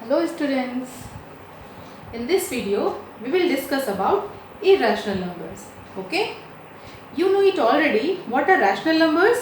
Hello students. In this video we will discuss about irrational numbers. Okay? You know it already. What are rational numbers?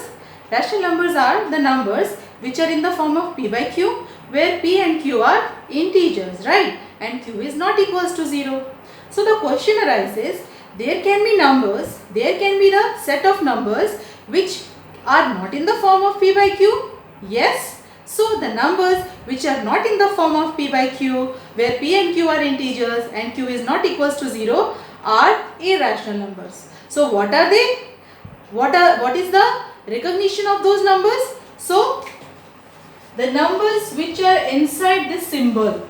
Rational numbers are the numbers which are in the form of p by q, where p and q are integers, right? And q is not equals to 0. So the question arises, there can be numbers, there can be the set of numbers which are not in the form of p by q. Yes. So the numbers which are not in the form of p by q, where p and q are integers and q is not equals to 0, are irrational numbers. So what are they? What is the recognition of those numbers? So the numbers which are inside this symbol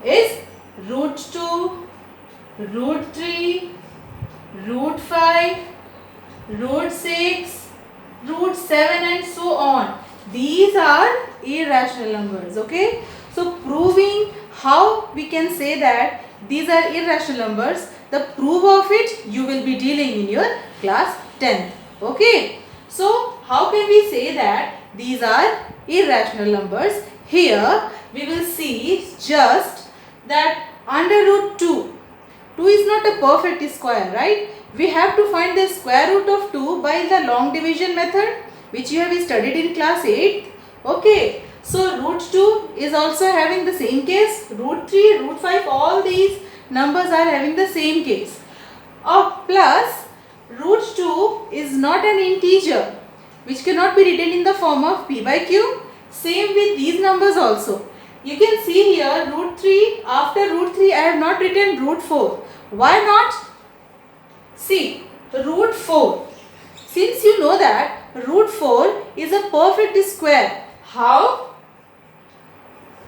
is root 2, root 3, root 5, root 6, root 7 and so on. These are irrational numbers. Okay. So proving how we can say that these are irrational numbers, the proof of it you will be dealing in your class 10th. Okay. So how can we say that these are irrational numbers? Here we will see just that under root 2. 2 is not a perfect square, right? We have to find the square root of 2 by the long division method, which you have studied in class 8. Okay. So root 2 is also having the same case. Root 3, root 5, all these numbers are having the same case. Plus root 2 is not an integer which cannot be written in the form of p by q. Same with these numbers also. You can see here root 3, after root 3 I have not written root 4. Why not? See, root 4. Since you know that root 4 is a perfect square. How?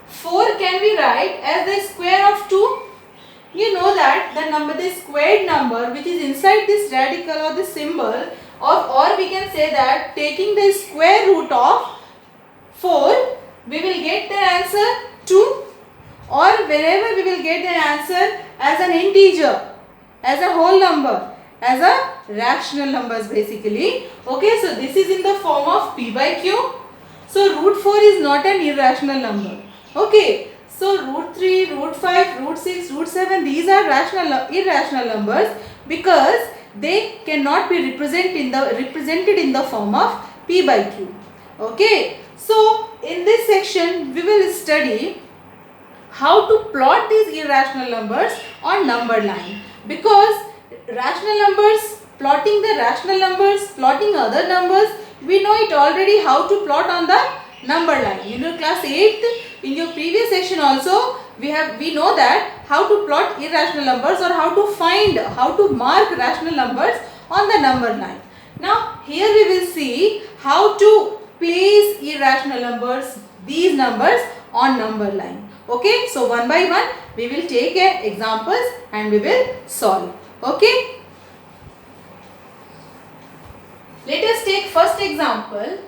4 can be write as the square of 2. You know that the squared number which is inside this radical or this symbol, or we can say that taking the square root of 4, we will get the answer 2, or wherever we will get the answer as an integer, as a whole number, as a rational numbers basically. Okay, so this is in the form of p by q. So root 4 is not an irrational number. Okay, so root 3, root 5, root 6, root 7, these are irrational numbers because they cannot be represented in the form of p by q. Okay, so in this section we will study how to plot these irrational numbers on number line, because rational numbers, plotting the rational numbers, plotting other numbers, we know it already how to plot on the number line. You know, class 8th, in your previous section also we know that how to plot irrational numbers, or how to mark rational numbers on the number line. Now here we will see how to place irrational numbers, these numbers on number line. Okay, so one by one we will take examples and we will solve. Okay. Let us take first example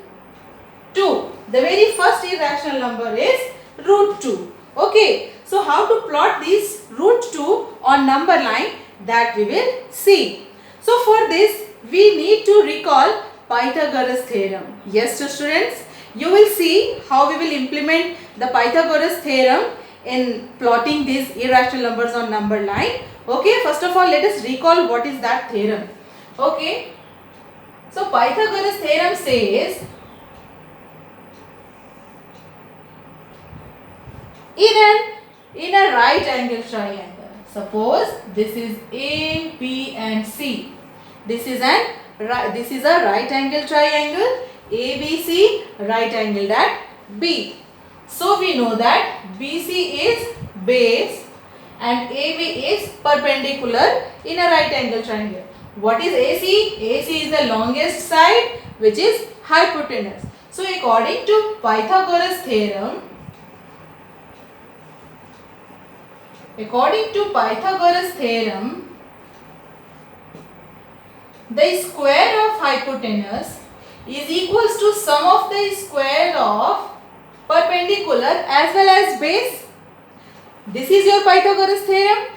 2. The very first irrational number is root 2. Okay. So how to plot this root 2 on number line, that we will see. So for this we need to recall Pythagoras theorem. Yes students, you will see how we will implement the Pythagoras theorem in plotting these irrational numbers on number line. Okay, first of all let us recall what is that theorem. Okay, so Pythagoras theorem says, in a right angle triangle, suppose this is A, B and C. This is a right angle triangle, ABC right angled at B. So we know that BC is base and AB is perpendicular in a right angle triangle. What is AC? AC is the longest side which is hypotenuse. So according to Pythagoras theorem, the square of hypotenuse is equals to sum of the square of perpendicular as well as base. This is your Pythagoras theorem.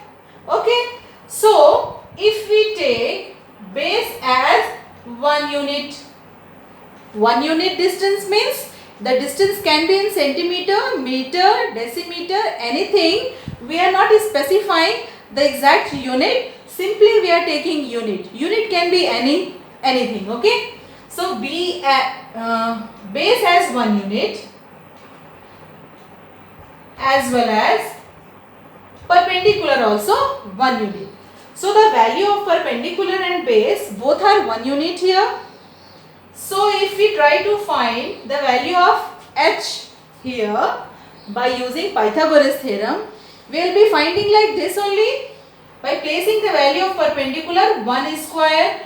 Okay. So if we take base as 1 unit distance, means The distance can be in centimeter, meter, decimeter, anything. We are not specifying the exact unit. Simply we are taking unit. Unit can be anything. Okay. So base has 1 unit as well as perpendicular also 1 unit. So the value of perpendicular and base both are 1 unit here. So if we try to find the value of h here by using Pythagoras theorem, we will be finding like this only. By placing the value of perpendicular 1 square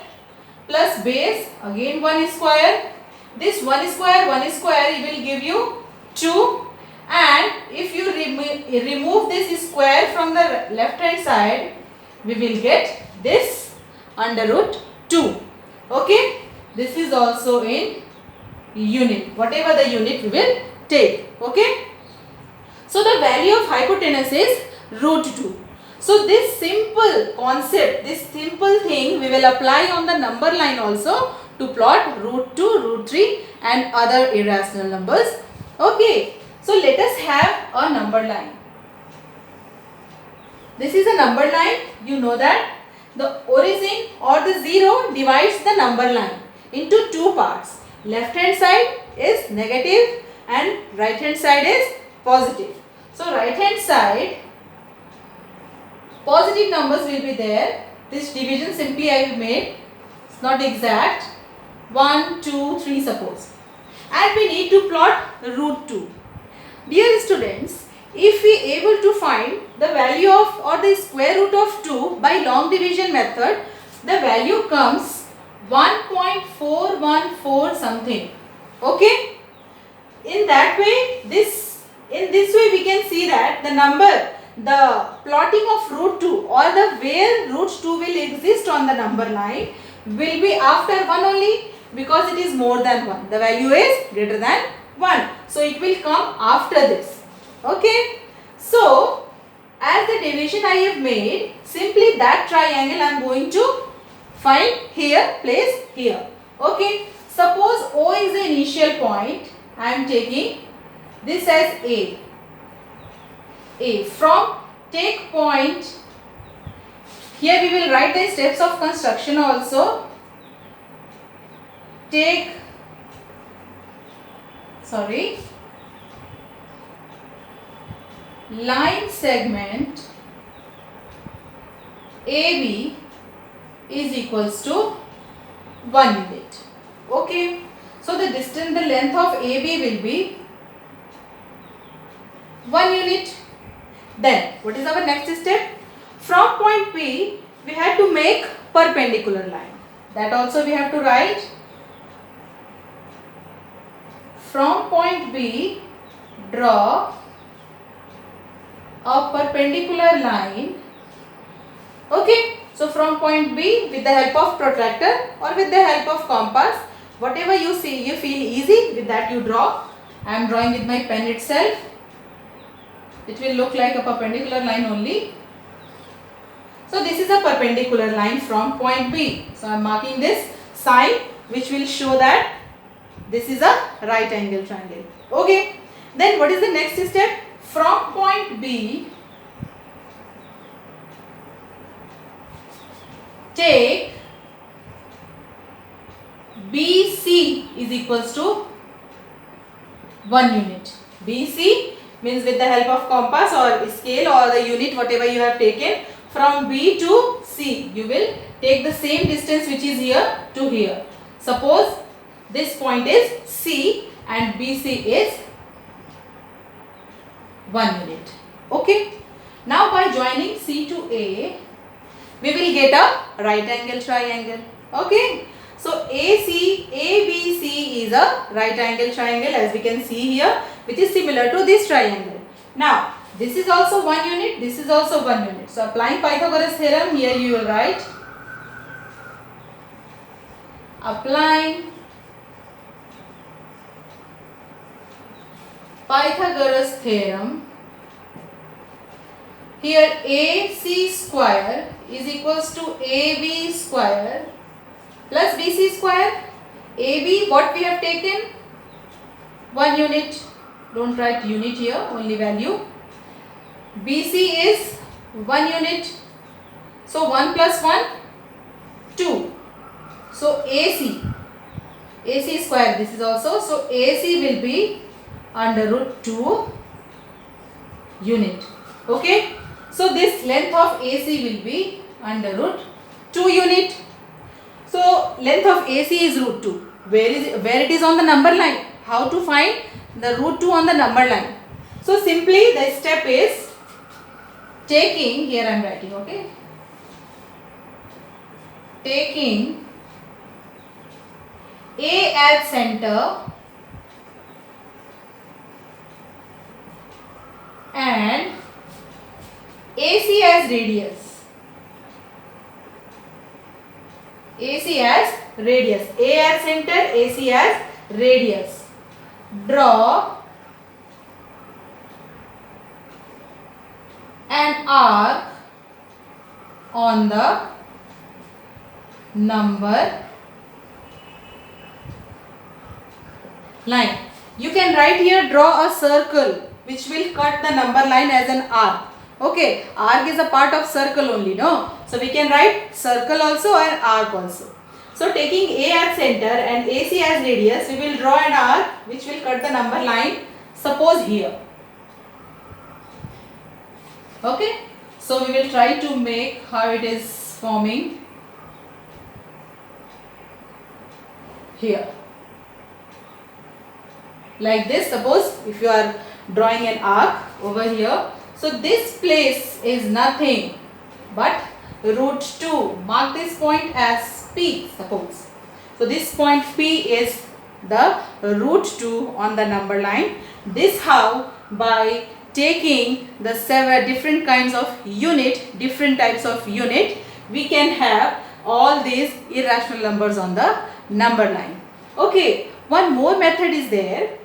plus base again 1 square. This 1 square will give you 2, and if you remove this square from the left hand side, we will get this under root 2. Okay. This is also in unit. Whatever the unit we will take. Okay. So the value of hypotenuse is root 2. So this simple concept, this simple thing we will apply on the number line also to plot root 2, root 3 and other irrational numbers. Okay. So let us have a number line. This is a number line. You know that the origin or the 0 divides the number line into 2 parts. Left hand side is negative and right hand side is positive. So right hand side, positive numbers will be there. This division simply I have made. It's not exact. 1, 2, 3 suppose. And we need to plot root 2. Dear students, if we able to find the value of or the square root of 2 by long division method, the value comes 1.414 something. Okay. In that way, in this way we can see that the plotting of root 2 or the where root 2 will exist on the number line will be after 1 only, because it is more than 1. The value is greater than 1. So it will come after this. Okay. So as the division I have made, simply that triangle I am going to find here, place here. Okay. Suppose O is the initial point. I am taking this as A. From take point, here we will write the steps of construction also. Line segment AB is equals to 1 unit. Okay. So the distance, the length of AB will be 1 unit. Then what is our next step? From point P we have to make perpendicular line. That also we have to write. From point B, draw a perpendicular line. Okay. So from point B, with the help of protractor or with the help of compass, whatever you see, you feel easy, with that you draw. I am drawing with my pen itself. It will look like a perpendicular line only. So this is a perpendicular line from point B. So I am marking this sign which will show that this is a right angle triangle. Okay. Then what is the next step? From point B, take BC is equals to 1 unit. BC means with the help of compass or scale or the unit whatever you have taken, from B to C you will take the same distance which is here to here. Suppose this point is C and BC is 1 unit. Okay. Now by joining C to A, we will get a right angle triangle. Okay. So ABC is a right angle triangle, as we can see here, which is similar to this triangle. Now this is also 1 unit, this is also 1 unit. So applying Pythagoras theorem, here you will write, applying Pythagoras theorem, here AC square is equals to AB square plus BC square. AB what we have taken? 1 unit. Don't write unit here, only value. BC is 1 unit. So 1 plus 1, 2. So AC square, this is also. So AC will be under root 2 unit. Okay. So this length of AC will be under root 2 unit. So length of AC is root 2. Where it is on the number line? How to find the root 2 on the number line? So simply the step is taking, here I am writing, okay, taking A as center and AC as radius. AC as radius. A as center, AC as radius. Draw an arc on the number line. You can write here, draw a circle which will cut the number line as an arc. Okay, arc is a part of circle only, no? So we can write circle also and arc also. So taking A as center and AC as radius, we will draw an arc which will cut the number line, suppose here. Okay, so we will try to make how it is forming here. Like this, suppose if you are drawing an arc over here. So this place is nothing but root 2. Mark this point as P, suppose. So this point P is the root 2 on the number line. This how? By taking the 7 different kinds of unit, different types of unit, we can have all these irrational numbers on the number line. Okay, one more method is there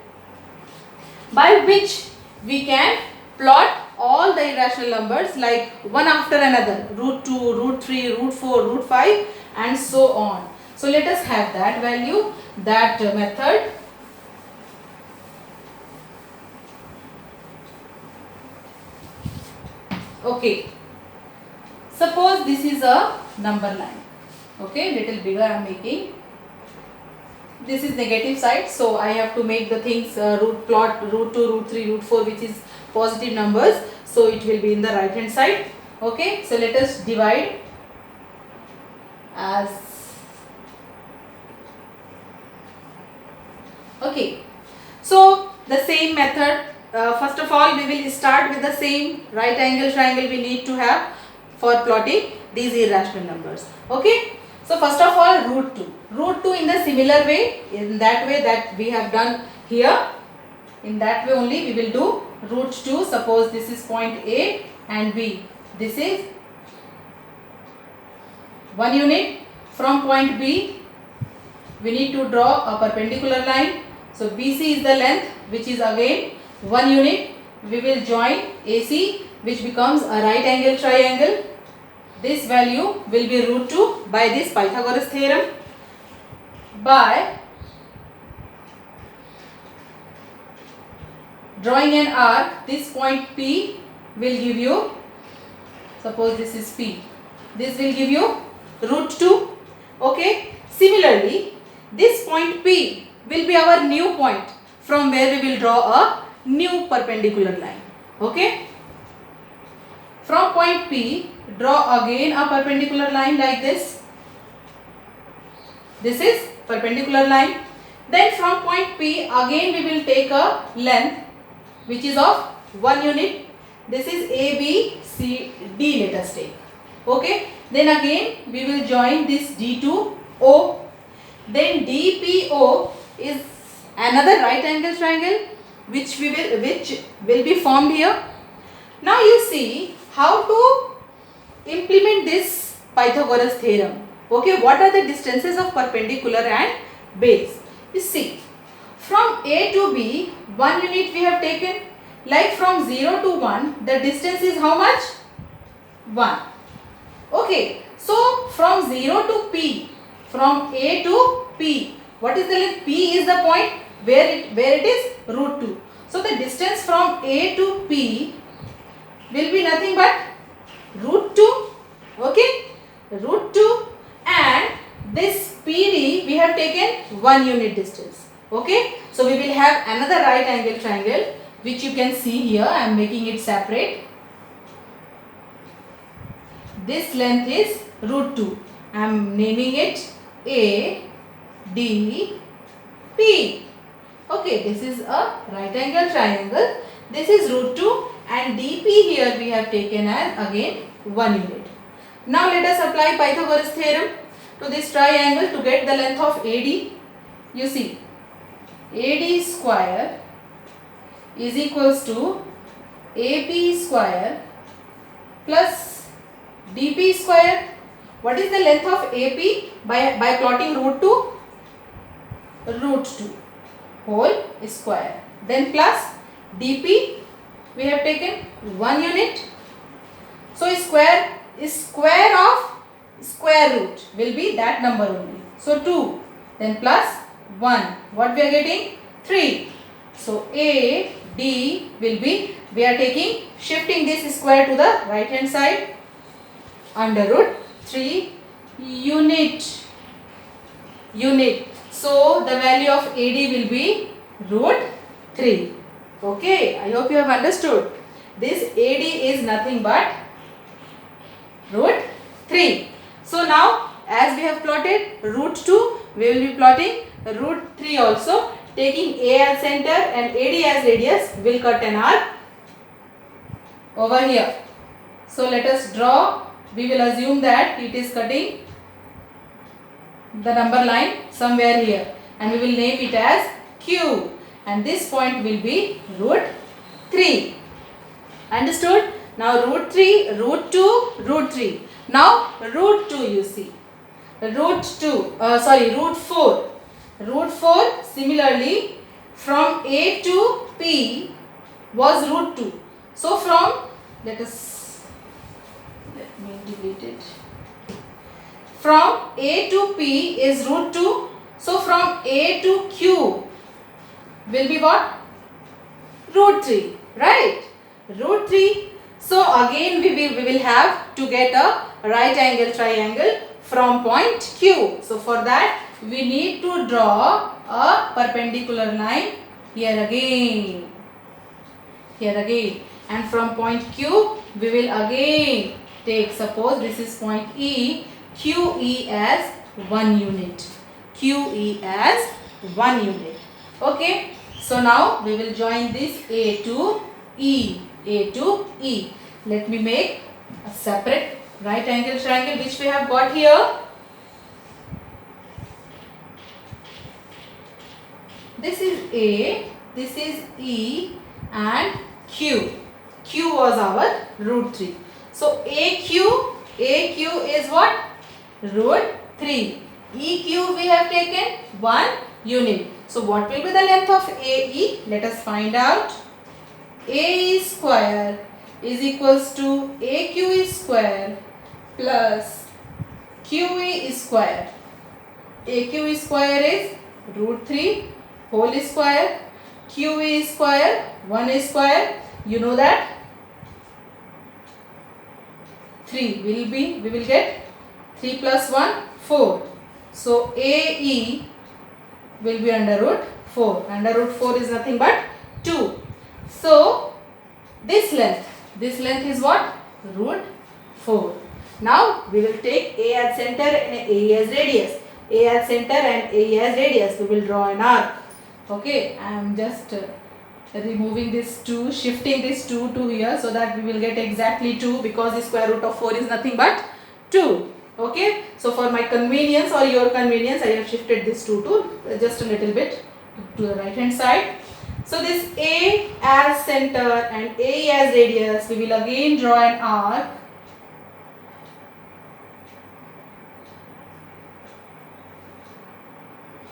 by which we can plot all the irrational numbers like one after another, root 2, root 3, root 4, root 5 and so on. So let us have that value, that method. Okay, suppose this is a number line. Okay, little bigger I am making. This is negative side, so I have to make the things plot root 2, root 3, root 4, which is positive numbers, so it will be in the right hand side. Okay, so let us divide as, okay, so the same method. First of all, we will start with the same right angle triangle we need to have for plotting these irrational numbers. Okay, so first of all, root 2. Root 2 in the similar way, in that way that we have done here, in that way only we will do root 2. Suppose this is point A and B. This is 1 unit. From point B, we need to draw a perpendicular line. So BC is the length, which is again 1 unit. We will join AC, which becomes a right angle triangle. This value will be root 2 by this Pythagoras theorem. By drawing an arc, this point P will give you, suppose this is P, this will give you root 2. Okay, similarly this point P will be our new point from where we will draw a new perpendicular line. Okay, from point P draw again a perpendicular line like this. This is perpendicular line. Then from point P again we will take a length which is of 1 unit. This is A, B, C, D, let us take. Okay, then again we will join this D to O. Then DPO is another right angle triangle which will be formed here. Now you see how to implement this Pythagoras theorem. Okay, what are the distances of perpendicular and base? You see, from A to B, 1 unit we have taken. Like from 0 to 1, the distance is how much? 1. Okay, so from 0 to P, from A to P, what is the length? P is the point where it is root 2. So the distance from A to P will be nothing but root 2. Okay, root 2, and this PD we have taken 1 unit distance. Okay, so we will have another right angle triangle which you can see here. I am making it separate. This length is root 2. I am naming it A, D, P. Okay, this is a right angle triangle. This is root 2, and DP here we have taken as again 1 unit. Now let us apply Pythagoras theorem to this triangle to get the length of AD. You see, AD square is equals to AP square plus DP square. What is the length of AP by plotting root 2? Root 2 whole square. Then plus DP we have taken 1 unit. So square of square root will be that number only. So 2, then plus 1. What we are getting? 3. So A, D will be, we are taking, shifting this square to the right hand side, under root 3 unit. So the value of AD will be root 3. Okay, I hope you have understood. This AD is nothing but root 3. So now as we have plotted root 2, we will be plotting root 3 also. Taking A as center and AD as radius, will cut an arc over here. So let us draw. We will assume that it is cutting the number line somewhere here, and we will name it as Q, and this point will be root 3. Understood? Now root 3, root 2, root 3. Now root 2 you see. Root 4. Root 4 similarly from A to P was root 2. So from, let me delete it. From A to P is root 2. So from A to Q will be what? Root 3, right? Root 3. So again we will have to get a right angle triangle from point Q. So for that we need to draw a perpendicular line here again, and from point Q we will again take, suppose this is point E, QE as 1 unit. QE as 1 unit. Okay. So now we will join this A to E. Let me make a separate right angle triangle which we have got here. This is A, this is E, and Q. Q was our root 3. So AQ is what? Root 3. EQ we have taken 1 unit. So what will be the length of AE? Let us find out. AE square is equals to AQE square plus QE square. AQE square is root 3 whole square. QE square 1 square. You know that 3 will be, we will get 3 plus 1, 4. So AE will be under root 4. Under root 4 is nothing but 2. So this length is what? Root 4. Now we will take A as center and AE as radius. A as center and AE as radius. We will draw an arc. Okay, I am just removing this 2, shifting this 2 to here so that we will get exactly 2, because the square root of 4 is nothing but 2. Okay, so for my convenience or your convenience, I have shifted this 2 to just a little bit to the right hand side. So this A as center and AE as radius, we will again draw an arc.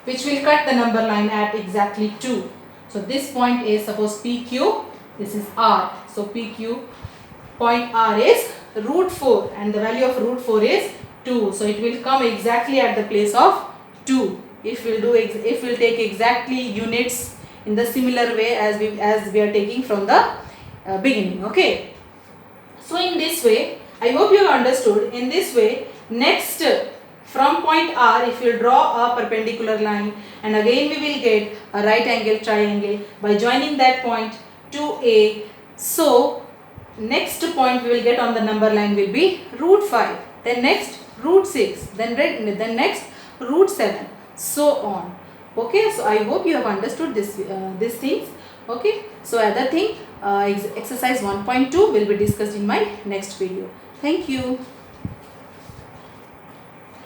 Which will cut the number line at exactly 2. So this point is, suppose PQ, this is R. So PQ point R is root 4 and the value of root 4 is 2. So it will come exactly at the place of 2. if we'll take exactly units in the similar way as we are taking from the beginning. Okay. So in this way, I hope you have understood. In this way, next from point R, if you draw a perpendicular line, and again we will get a right angle triangle by joining that point to A. So next point we will get on the number line will be root 5, then next root 6, then next root 7, so on. Okay, so I hope you have understood these things. Okay, so other thing, exercise 1.2 will be discussed in my next video. Thank you.